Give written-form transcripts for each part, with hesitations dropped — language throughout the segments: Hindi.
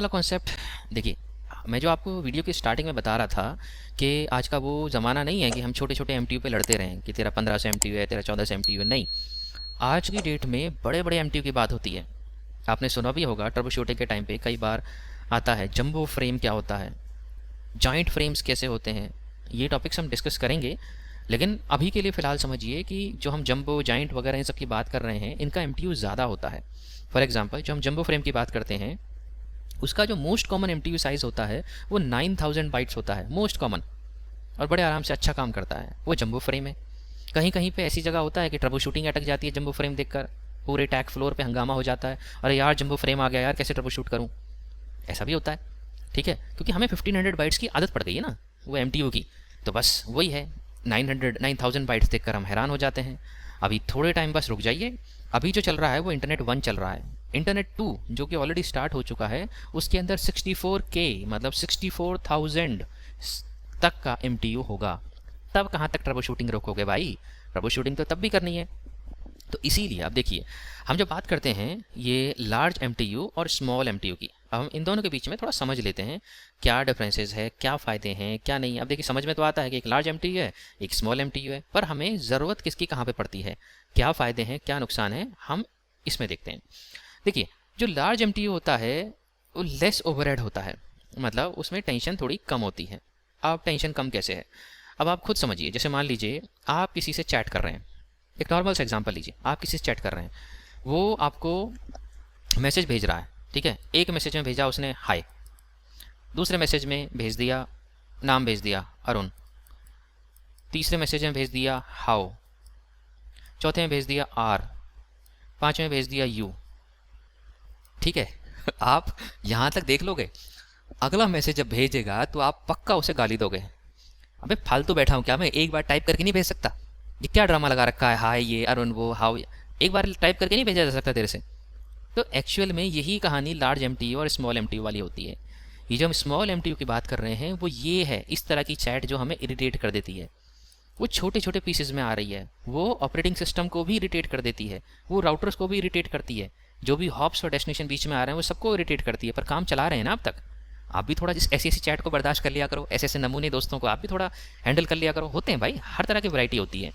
वाला कॉन्सेप्ट देखिए, मैं जो आपको वीडियो की स्टार्टिंग में बता रहा था कि आज का वो ज़माना नहीं है कि हम छोटे छोटे एमटीयू पे लड़ते रहें कि तेरा 1500 एमटीयू है, तेरा 1400 एमटीयू है। नहीं, आज की डेट में बड़े बड़े एमटीयू की बात होती है। आपने सुना भी होगा ट्रबल शूटिंग के टाइम पे कई बार आता है जंबो फ्रेम क्या होता है, जॉइंट फ्रेम्स कैसे होते हैं। ये टॉपिक्स हम डिस्कस करेंगे, लेकिन अभी के लिए फ़िलहाल समझिए कि जो हम जंबो जॉइंट वगैरह इन सब की बात कर रहे हैं, इनका एमटीयू ज़्यादा होता है। फॉर एग्जांपल जो हम जंबो फ्रेम की बात करते हैं, उसका जो मोस्ट कॉमन एमटीयू साइज़ होता है वो 9000 बाइट्स होता है, मोस्ट कॉमन, और बड़े आराम से अच्छा काम करता है। वो जंबो फ्रेम है। कहीं कहीं पे ऐसी जगह होता है कि ट्रबल शूटिंग अटक जाती है जंबो फ्रेम देखकर, पूरे टैग फ्लोर पे हंगामा हो जाता है, अरे यार जंबो फ्रेम आ गया यार, कैसे ट्रबल शूट करूँ। ऐसा भी होता है, ठीक है, क्योंकि हमें 1500 बाइट्स की आदत पड़ गई है ना वो एमटीयू की। तो बस वही है, 9000 बाइट्स देखकर हम हैरान हो जाते हैं। अभी थोड़े टाइम बस रुक जाइए, अभी जो चल रहा है वो इंटरनेट 1 चल रहा है। इंटरनेट 2 जो कि ऑलरेडी स्टार्ट हो चुका है, उसके अंदर 64K मतलब 64,000 तक का एमटीयू होगा। तब कहाँ तक ट्रबल शूटिंग रोकोगे भाई, ट्रबल शूटिंग तो तब भी करनी है। तो इसीलिए अब देखिए, हम जब बात करते हैं ये लार्ज एमटीयू और स्मॉल एमटीयू की, अब हम इन दोनों के बीच में थोड़ा समझ लेते हैं क्या डिफरेंसेस है, क्या फ़ायदे हैं, क्या नहीं। अब देखिए, समझ में तो आता है कि एक लार्ज एमटीयू है, एक स्मॉल एमटीयू है, पर हमें ज़रूरत किसकी कहाँ पे पड़ती है, क्या फ़ायदे हैं, क्या नुकसान है, हम इसमें देखते हैं। देखिए, जो लार्ज एमटीयू होता है वो लेस ओवरहेड होता है, मतलब उसमें टेंशन थोड़ी कम होती है। अब टेंशन कम कैसे है, अब आप खुद समझिए। जैसे मान लीजिए आप किसी से चैट कर रहे हैं, एक नॉर्मल सा एग्जांपल लीजिए, आप किसी से चैट कर रहे हैं, वो आपको मैसेज भेज रहा है, ठीक है। एक मैसेज में भेजा उसने हाय, दूसरे मैसेज में भेज दिया, नाम भेज दिया अरुण, तीसरे मैसेज में भेज दिया हाउ, चौथे में भेज दिया आर, पांचवें में भेज दिया यू, ठीक है। आप यहाँ तक देख लोगे, अगला मैसेज जब भेजेगा तो आप पक्का उसे गाली दोगे, अबे फालतू बैठा हूँ क्या मैं, एक बार टाइप करके नहीं भेज सकता, ये क्या ड्रामा लगा रखा है, हाय ये अरुण वो हाउ, एक बार टाइप करके नहीं भेजा जा सकता तेरे से। तो एक्चुअल में यही कहानी लार्ज एमटीयू और स्मॉल एमटीयू वाली होती है। ये जो हम स्मॉल एमटीयू की बात कर रहे हैं वो ये है, इस तरह की चैट जो हमें इरिटेट कर देती है, वो छोटे छोटे पीसेज में आ रही है, वो ऑपरेटिंग सिस्टम को भी इरिटेट कर देती है, वो राउटर्स को भी इरिटेट करती है, जो भी हॉप्स और डेस्टिनेशन बीच में आ रहे हैं वो सबको इरिटेट करती है। पर काम चला रहे हैं ना अब तक, आप भी थोड़ा ऐसी ऐसी चैट को बर्दाश्त कर लिया करो, ऐसे ऐसे नमूने दोस्तों को आप भी थोड़ा हैंडल कर लिया करो। होते हैं भाई, हर तरह की वैरायटी होती है।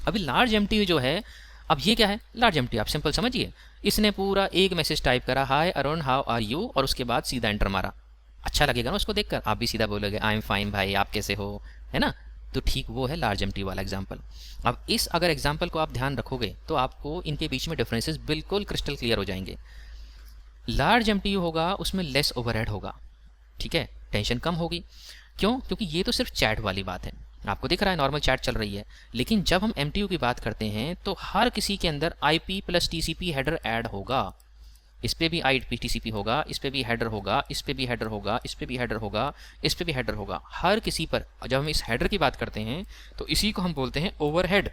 अभी लार्ज एमटीयू जो है, अब ये क्या है लार्ज एमटीयू, आप सिंपल समझिए, इसने पूरा एक मैसेज टाइप करा हाय अरुण हाउ आर यू, और उसके बाद सीधा एंटर मारा। अच्छा लगेगा ना उसको देखकर, आप भी सीधा बोलोगे आई एम फाइन भाई, आप कैसे हो, है ना। तो ठीक वो है लार्ज एमटीयू वाला एग्जाम्पल। अब इस अगर एग्जाम्पल को आप ध्यान रखोगे तो आपको इनके बीच में डिफरेंसेस बिल्कुल क्रिस्टल क्लियर हो जाएंगे। लार्ज एमटीयू होगा उसमें लेस ओवरहेड होगा, ठीक है, टेंशन कम होगी। क्यों, क्योंकि ये तो सिर्फ चैट वाली बात है, आपको दिख रहा है नॉर्मल चैट चल रही है। लेकिन जब हम एमटीयू की बात करते हैं तो हर किसी के अंदर IP plus TCP header add होगा, इस पे भी आईपी टीसीपी होगा, इस पे भी हेडर होगा, इस पे भी हेडर होगा, इस पे भी हेडर होगा, इस पे भी हेडर होगा, हर किसी पर। जब हम इस हेडर की बात करते हैं तो इसी को हम बोलते हैं ओवरहेड,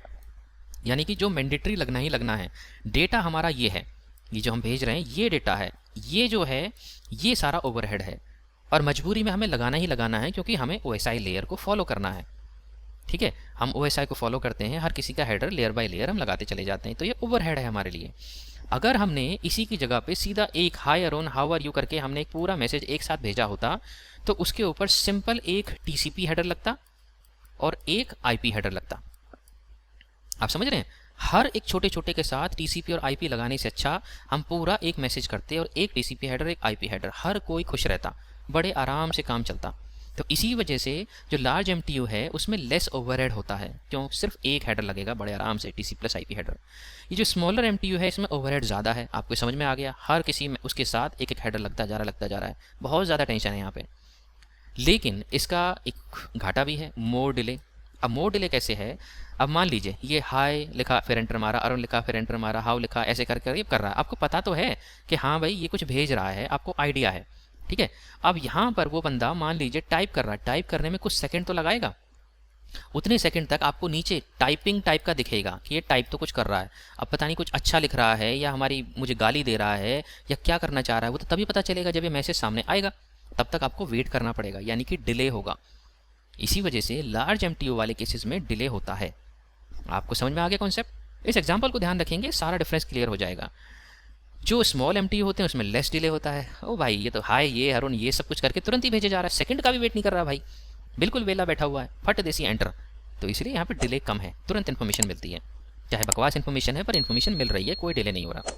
यानी कि जो मैंडेटरी लगना ही लगना है। डेटा हमारा ये है, ये जो हम भेज रहे हैं ये डेटा है, ये जो है ये सारा ओवरहेड है, और मजबूरी में हमें लगाना ही लगाना है क्योंकि हमें ओएसआई लेयर को फॉलो करना है, ठीक है। हम ओएसआई को फॉलो करते हैं, हर किसी का हेडर लेयर बाय लेयर हम लगाते चले जाते हैं, तो ये ओवरहेड है हमारे लिए। अगर हमने इसी की जगह पे सीधा एक हाय अरुण हाउ आर यू करके हमने एक पूरा मैसेज एक साथ भेजा होता तो उसके ऊपर सिंपल एक टीसीपी हेडर लगता और एक आईपी हेडर लगता। आप समझ रहे हैं, हर एक छोटे छोटे के साथ टीसीपी और आईपी लगाने से अच्छा हम पूरा एक मैसेज करते और एक टीसीपी हेडर एक आईपी हेडर, हर कोई खुश रहता, बड़े आराम से काम चलता। तो इसी वजह से जो लार्ज एमटीयू है उसमें लेस ओवरहेड होता है, क्यों, सिर्फ एक हेडर लगेगा बड़े आराम से, टीसी प्लस आईपी हेडर। ये जो स्मॉलर एमटीयू है इसमें ओवरहेड ज़्यादा है, आपको समझ में आ गया, हर किसी में उसके साथ एक एक हेडर लगता जा रहा है, बहुत ज़्यादा टेंशन है यहाँ पे। लेकिन इसका एक घाटा भी है, मोर डिले। अब मोर डिले कैसे है, अब मान लीजिए ये हाय लिखा फिर एंटर मारा, अरुण लिखा फिर एंटर मारा, हाउ लिखा, ऐसे कर कर ये कर रहा है, आपको पता तो है कि हाँ भाई ये कुछ भेज रहा है, आपको आइडिया है, ठीक है। अब यहाँ पर वो बंदा मान लीजिए टाइप कर रहा है, टाइप करने में कुछ सेकंड तो लगाएगा, उतने सेकंड तक आपको नीचे टाइपिंग टाइप का दिखेगा कि ये टाइप तो कुछ कर रहा है, अब पता नहीं कुछ अच्छा लिख रहा है या हमारी मुझे गाली दे रहा है या क्या करना चाह रहा है, वो तो तभी पता चलेगा जब ये मैसेज सामने आएगा, तब तक आपको वेट करना पड़ेगा, यानी कि डिले होगा। इसी वजह से लार्ज एमटीयू वाले केसेस में डिले होता है। आपको समझ में आ गया कॉन्सेप्ट, इस एग्जाम्पल को ध्यान रखेंगे सारा डिफरेंस क्लियर हो जाएगा। जो स्मॉल एमटीयू होते हैं उसमें लेस डिले होता है। ओ भाई ये तो हाय ये अरुण ये सब कुछ करके तुरंत ही भेजे जा रहा है, सेकंड का भी वेट नहीं कर रहा भाई, बिल्कुल वेला बैठा हुआ है, फट देसी एंटर। तो इसलिए यहाँ पे डिले कम है, तुरंत इन्फॉर्मेशन मिलती है, चाहे बकवास इन्फॉर्मेशन है पर इन्फॉर्मेशन मिल रही है, कोई डिले नहीं हो रहा।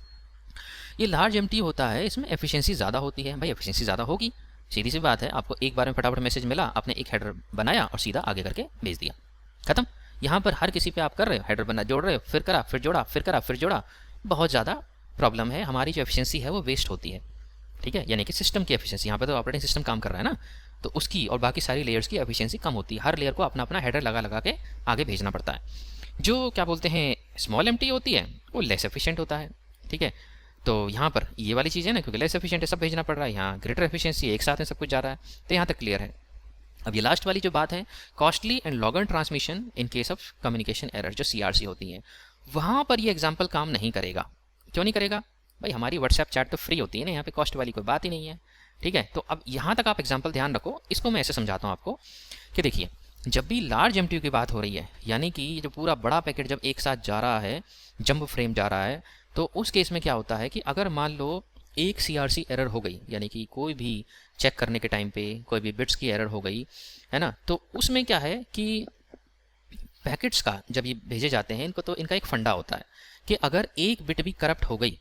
ये लार्ज एमटीयू होता है, इसमें एफिशिएंसी ज़्यादा होती है। भाई एफिशिएंसी ज़्यादा होगी, सीधी सी बात है, आपको एक बार में फटाफट मैसेज मिला, आपने एक हेडर बनाया और सीधा आगे करके भेज दिया, खत्म। यहाँ पर हर किसी पे आप कर रहे हो, हेडर बना जोड़ रहे हो, फिर करा फिर जोड़ा फिर करा फिर जोड़ा, बहुत ज़्यादा प्रॉब्लम है, हमारी जो एफिशिएंसी है वो वेस्ट होती है। ठीक है, यानी कि सिस्टम की एफिशिएंसी, यहाँ पे तो ऑपरेटिंग सिस्टम काम कर रहा है ना, तो उसकी और बाकी सारी लेयर्स की एफिशिएंसी कम होती है। हर लेयर को अपना अपना हेडर लगा लगा के आगे भेजना पड़ता है। जो क्या बोलते हैं स्मॉल एमटी होती है वो लेस एफिशिएंट होता है। ठीक है, तो यहाँ पर ये वाली चीज़ है ना, क्योंकि लेस एफिशिएंट है सब भेजना पड़ रहा है, यहाँ ग्रेटर एफिशिएंसी एक साथ में सब कुछ जा रहा है, तो यहाँ तक क्लियर है। अब ये लास्ट वाली जो बात है, costly and longer transmission in case of communication error, जो सीआरसी होती है, वहाँ पर ये एग्जाम्पल काम नहीं करेगा। क्यों नहीं करेगा भाई, हमारी व्हाट्सएप चैट तो फ्री होती है ना, यहाँ पे कॉस्ट वाली कोई बात ही नहीं है। ठीक है, तो अब यहाँ तक आप एग्जाम्पल ध्यान रखो, इसको मैं ऐसे समझाता हूँ आपको कि देखिए, जब भी लार्ज एमटीयू की बात हो रही है, यानी कि जो पूरा बड़ा पैकेट जब एक साथ जा रहा है, जंप फ्रेम जा रहा है, तो उस केस में क्या होता है कि अगर मान लो एक सीआरसी एरर हो गई, यानी कि कोई भी चेक करने के टाइम पे कोई भी बिट्स की एरर हो गई है ना, तो उसमें क्या है कि पैकेट्स का जब ये भेजे जाते हैं इनको, तो इनका एक फंडा होता है कि अगर एक बिट भी करप्ट हो गई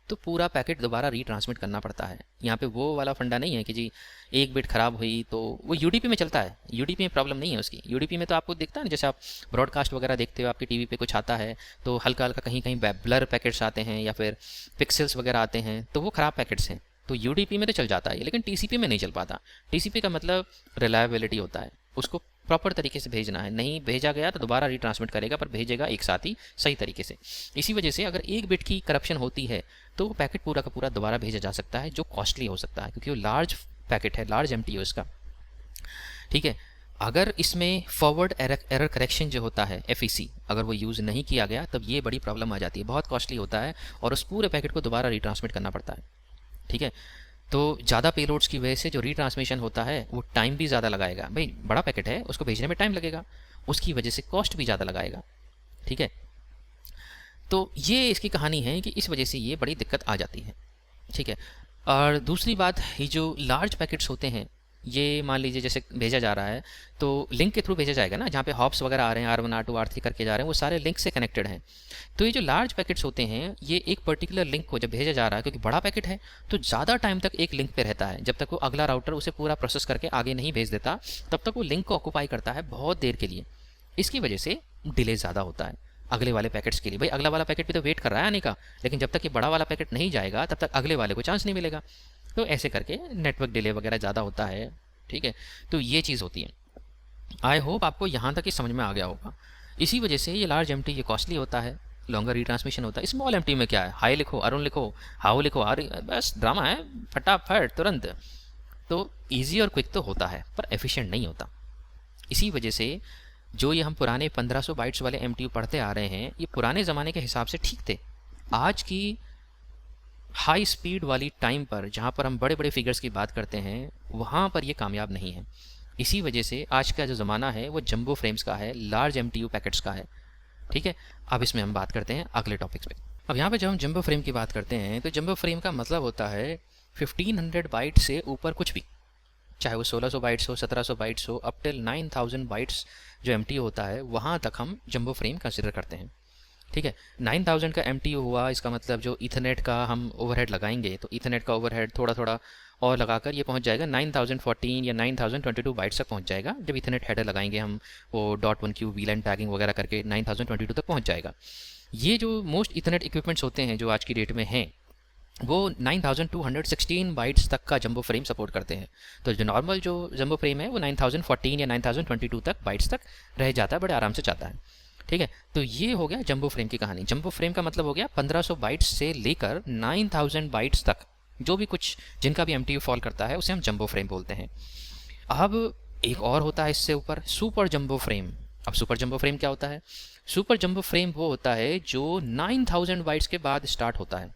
तो पूरा पैकेट दोबारा रीट्रांसमिट करना पड़ता है। यहाँ पे वो वाला फंडा नहीं है कि जी एक बिट खराब हुई तो वो यूडीपी में चलता है, यूडीपी में प्रॉब्लम नहीं है उसकी। यूडीपी में तो आपको दिखता है ना, जैसे आप ब्रॉडकास्ट वगैरह देखते हो, आपकी टीवी पे कुछ आता है तो हल्का हल्का कहीं कहीं ब्लर पैकेट्स आते हैं या फिर पिक्सल्स वगैरह आते हैं, तो वो ख़राब पैकेट्स हैं, तो यूडीपी में तो चल जाता है, लेकिन टीसीपी में नहीं चल पाता। टीसीपी का मतलब रिलायबिलिटी होता है, उसको प्रॉपर तरीके से भेजना है, नहीं भेजा गया तो दोबारा रीट्रांसमिट करेगा, पर भेजेगा एक साथ ही सही तरीके से। इसी वजह से अगर एक बिट की करप्शन होती है तो वो पैकेट पूरा का पूरा दोबारा भेजा जा सकता है, जो कॉस्टली हो सकता है, क्योंकि वो लार्ज पैकेट है, लार्ज एमटीयू इसका। ठीक है, अगर इसमें फॉरवर्ड एरर करेक्शन जो होता है एफईसी, अगर वो यूज़ नहीं किया गया तब ये बड़ी प्रॉब्लम आ जाती है, बहुत कॉस्टली होता है और उस पूरे पैकेट को दोबारा रीट्रांसमिट करना पड़ता है। ठीक है, तो ज़्यादा पेलोड्स की वजह से जो रीट्रांसमिशन होता है वो टाइम भी ज़्यादा लगाएगा। भाई बड़ा पैकेट है, उसको भेजने में टाइम लगेगा, उसकी वजह से कॉस्ट भी ज़्यादा लगाएगा। ठीक है, तो ये इसकी कहानी है कि इस वजह से ये बड़ी दिक्कत आ जाती है। ठीक है, और दूसरी बात, ये जो लार्ज पैकेट्स होते हैं, ये मान लीजिए जैसे भेजा जा रहा है तो लिंक के थ्रू भेजा जाएगा ना, जहाँ पे हॉप्स वगैरह आ रहे हैं, R1 R2 R3 करके जा रहे हैं, वो सारे लिंक से कनेक्टेड हैं। तो ये जो लार्ज पैकेट्स होते हैं, ये एक पर्टिकुलर लिंक को जब भेजा जा रहा है, क्योंकि बड़ा पैकेट है तो ज़्यादा टाइम तक एक लिंक पे रहता है, जब तक वो अगला राउटर उसे पूरा प्रोसेस करके आगे नहीं भेज देता तब तक वो लिंक को ऑक्यूपाई करता है बहुत देर के लिए। इसकी वजह से डिले ज़्यादा होता है अगले वाले पैकेट्स के लिए। भाई अगला वाला पैकेट भी तो वेट कर रहा है आने का, लेकिन जब तक ये बड़ा वाला पैकेट नहीं जाएगा तब तक अगले वाले को चांस नहीं मिलेगा, तो ऐसे करके नेटवर्क डिले वगैरह ज़्यादा होता है। ठीक है, तो ये चीज़ होती है। आई होप आपको यहाँ तक ही समझ में आ गया होगा। इसी वजह से ये लार्ज एमटी ये कॉस्टली होता है, लॉन्गर रीट्रांसमिशन होता है। स्मॉल एमटी में क्या है, हाई लिखो, अरुण लिखो, हाउ लिखो, बस ड्रामा है, फटाफट तुरंत। तो ईजी और क्विक तो होता है पर एफिशिएंट नहीं होता। इसी वजह से जो ये हम पुराने 1500 बाइट्स वाले एमटीयू पढ़ते आ रहे हैं, ये पुराने ज़माने के हिसाब से ठीक थे। आज की हाई स्पीड वाली टाइम पर, जहाँ पर हम बड़े बड़े फिगर्स की बात करते हैं, वहाँ पर ये कामयाब नहीं है। इसी वजह से आज का जो ज़माना है वो जंबो फ्रेम्स का है, लार्ज एमटीयू पैकेट्स का है। ठीक है, अब इसमें हम बात करते हैं अगले टॉपिक्स पे। अब यहाँ पे जब हम जंबो फ्रेम की बात करते हैं तो जंबो फ्रेम का मतलब होता है 1500 बाइट से ऊपर कुछ भी, चाहे वो 1600 बाइट्स हो, 1700 बाइट्स हो, अप टिल 9000 बाइट्स जो एमटीयू होता है, वहाँ तक हम जंबो फ्रेम कंसिडर करते हैं। ठीक है, 9000 का एमटीयू हुआ, इसका मतलब जो ईथरनेट का हम ओवरहेड लगाएंगे तो ईथरनेट का ओवरहेड थोड़ा थोड़ा और लगाकर ये पहुंच जाएगा 9014 या 9022 बाइट्स तक पहुंच जाएगा। जब ईथरनेट हेडर लगाएंगे हम वो .1q वीलैन टैगिंग वगैरह करके 9022 तक पहुंच जाएगा। ये जो मोस्ट ईथरनेट इक्विपमेंट्स होते हैं जो आज की डेट में हैं, वो 9216 बाइट्स तक का जंबो फ्रेम सपोर्ट करते हैं। तो जो नॉर्मल जो जंबो फ्रेम है वो 9014 या 9022 तक बाइट्स तक रह जाता है, बड़े आराम से जाता है। ठीक है, तो ये हो गया जंबो फ्रेम की कहानी। जंबो फ्रेम का मतलब हो गया 1500 बाइट्स से लेकर 9000 बाइट्स तक जो भी कुछ जिनका भी एमटीयू फॉल करता है उसे हम जंबो फ्रेम बोलते हैं। अब एक और होता है इससे ऊपर, सुपर जंबो फ्रेम। अब सुपर जंबो फ्रेम क्या होता है? सुपर जंबो फ्रेम वो होता है जो 9000 बाइट्स के बाद स्टार्ट होता है,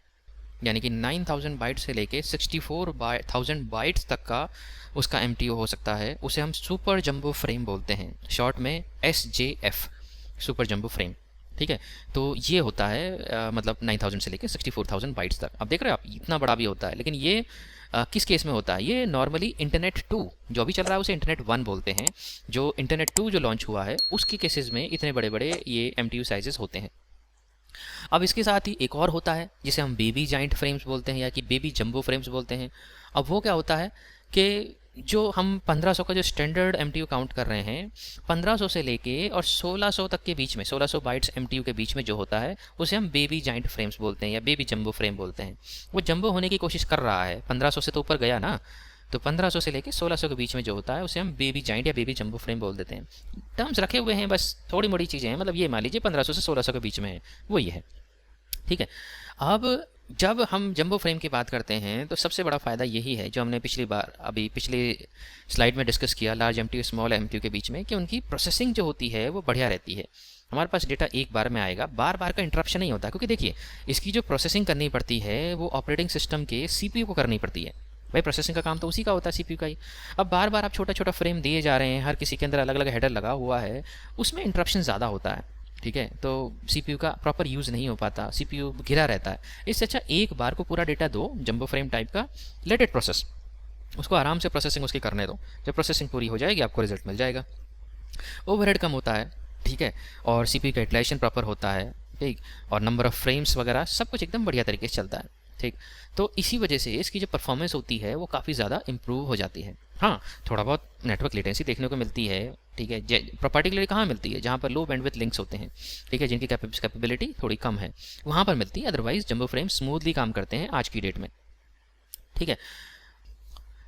यानी कि 9000 बाइट्स से लेके 64,000 बाइट्स तक का उसका एमटीयू हो सकता है। उसे हम सुपर जंबो फ्रेम बोलते हैं, शॉर्ट में SJF, सुपर जंबो फ्रेम। ठीक है। तो ये होता है मतलब 9000 से लेकर 64,000 बाइट्स तक। अब देख रहे हो आप, इतना बड़ा भी होता है। लेकिन ये किस केस में होता है? ये नॉर्मली इंटरनेट 2 जो अभी चल रहा है उसे इंटरनेट 1 बोलते हैं। जो इंटरनेट 2 जो लॉन्च हुआ है उसके केसेस में इतने बड़े बड़े ये MTU साइजेस होते हैं। अब इसके साथ ही एक और होता है जिसे हम बेबी जाइंट फ्रेम्स बोलते हैं या कि बेबी जंबो फ्रेम्स बोलते हैं। अब वो क्या होता है कि जो हम 1500 का जो स्टैंडर्ड MTU काउंट कर रहे हैं, 1500 से लेके और 1600 तक के बीच में, 1600 बाइट्स MTU के बीच में जो होता है उसे हम बेबी जाइंट फ्रेम्स बोलते हैं या बेबी जंबो फ्रेम बोलते हैं। वो जंबो होने की कोशिश कर रहा है, 1500 से तो ऊपर गया ना, तो 1500 से लेके 1600 के बीच में जो होता है उसे हम बेबी जाइंट या बेबी जंबो फ्रेम बोल देते हैं। टर्म्स रखे हुए हैं, बस थोड़ी मोड़ी चीज़ें हैं। मतलब ये मान लीजिए 1500 से 1600 के बीच में है, वो ये है। ठीक है। अब जब हम जंबो फ्रेम की बात करते हैं तो सबसे बड़ा फ़ायदा यही है जो हमने पिछली बार अभी पिछले स्लाइड में डिस्कस किया लार्ज MTU स्मॉल MTU के बीच में, कि उनकी प्रोसेसिंग जो होती है वो बढ़िया रहती है। हमारे पास डेटा एक बार में आएगा, बार बार का इंटरप्शन नहीं होता। क्योंकि देखिए, इसकी जो प्रोसेसिंग करनी पड़ती है वो ऑपरेटिंग सिस्टम के CPU को करनी पड़ती है। भाई प्रोसेसिंग का काम तो उसी का होता है, CPU का ही। अब बार बार आप छोटा छोटा फ्रेम दिए जा रहे हैं, हर किसी के अंदर अलग अलग हेडर लगा हुआ है, उसमें इंटरप्शन ज़्यादा होता है। ठीक है। तो CPU का प्रॉपर यूज़ नहीं हो पाता, CPU घिरा रहता है। इससे अच्छा एक बार को पूरा डेटा दो जंबो फ्रेम टाइप का, लेट इट प्रोसेस, उसको आराम से प्रोसेसिंग उसकी करने दो। जब प्रोसेसिंग पूरी हो जाएगी आपको रिजल्ट मिल जाएगा। ओवरहेड कम होता है, ठीक है, और CPU का यूटिलाइजेशन प्रॉपर होता है, ठीक, और नंबर ऑफ़ फ्रेम्स वगैरह सब कुछ एकदम बढ़िया तरीके से चलता है। ठीक। तो इसी वजह से इसकी जो परफॉर्मेंस होती है वो काफ़ी ज़्यादा इंप्रूव हो जाती है। हाँ, थोड़ा बहुत नेटवर्क लेटेंसी देखने को मिलती है, ठीक है, पर्टिकुलरली कहाँ मिलती है? जहाँ पर लो बैंडविड्थ लिंक्स होते हैं, ठीक है, जिनकी कैपेबिलिटी थोड़ी कम है, वहाँ पर मिलती है। अदरवाइज जंबो फ्रेम स्मूथली काम करते हैं आज की डेट में। ठीक है।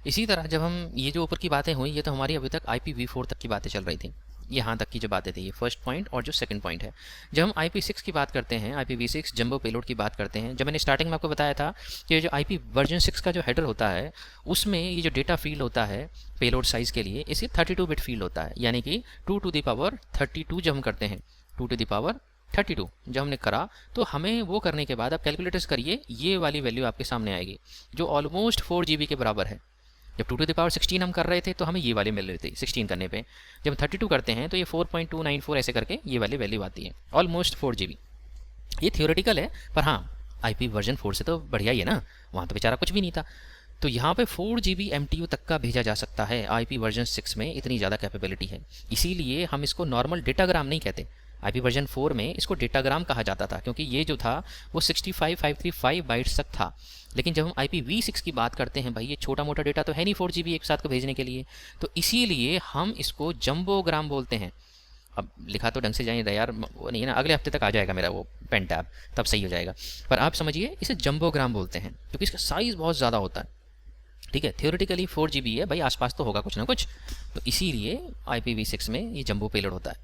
इसी तरह जब हम ये जो ऊपर की बातें हुई, ये तो हमारी अभी तक IPv4 तक की बातें चल रही थी, यहाँ तक की जो बातें थी, ये फर्स्ट पॉइंट और जो सेकंड पॉइंट है। जब हम IP6 की बात करते हैं, IPv6 जंबो पेलोड की बात करते हैं, जब मैंने स्टार्टिंग में आपको बताया था कि ये जो IP वर्जन 6 का जो हेडर होता है उसमें ये जो डेटा फील्ड होता है पेलोड साइज़ के लिए, इसे 32 बिट फील्ड होता है। यानी कि 2 to the power 32 जब हम करते हैं, 2 to the power 32 जब हमने करा, तो हमें वो करने के बाद आप कैलकुलेटर्स करिए, ये वाली वैल्यू आपके सामने आएगी जो ऑलमोस्ट 4 GB के बराबर है। जब 2 to the power 16 हम कर रहे थे तो हमें ये वाली मिल रही थी 16 करने पे। जब 32 करते हैं तो ये 4.294 ऐसे करके ये वाली वैल्यू आती है, ऑलमोस्ट 4 GB। ये थियोरेटिकल है, पर हाँ IP वर्जन 4 से तो बढ़िया ही है ना, वहाँ तो बेचारा कुछ भी नहीं था। तो यहाँ पे 4 GB MTU तक का भेजा जा सकता है IP वर्जन 6 में, इतनी ज़्यादा कैपेबिलिटी है। इसीलिए हम इसको नॉर्मल डेटाग्राम नहीं कहते, IP वर्जन 4 में इसको डेटाग्राम कहा जाता था, क्योंकि ये जो था वो 65535 बाइट्स तक था। लेकिन जब हम IPv6 की बात करते हैं, भाई ये छोटा मोटा डेटा तो है नहीं 4 GB एक साथ को भेजने के लिए, तो इसीलिए हम इसको जंबोग्राम बोलते हैं। अब लिखा तो ढंग से जाए यार, वो नहीं है ना, अगले हफ्ते तक आ जाएगा मेरा वो पेन टैब, तब सही हो जाएगा। पर आप समझिए इसे जंबोग्राम बोलते हैं क्योंकि इसका साइज़ बहुत ज़्यादा होता है। ठीक है। थियोरेटिकली 4 GB है भाई, आसपास तो होगा कुछ ना कुछ, तो इसीलिए IPv6 में ये जंबो पेलोड होता है।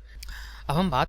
अब हम बात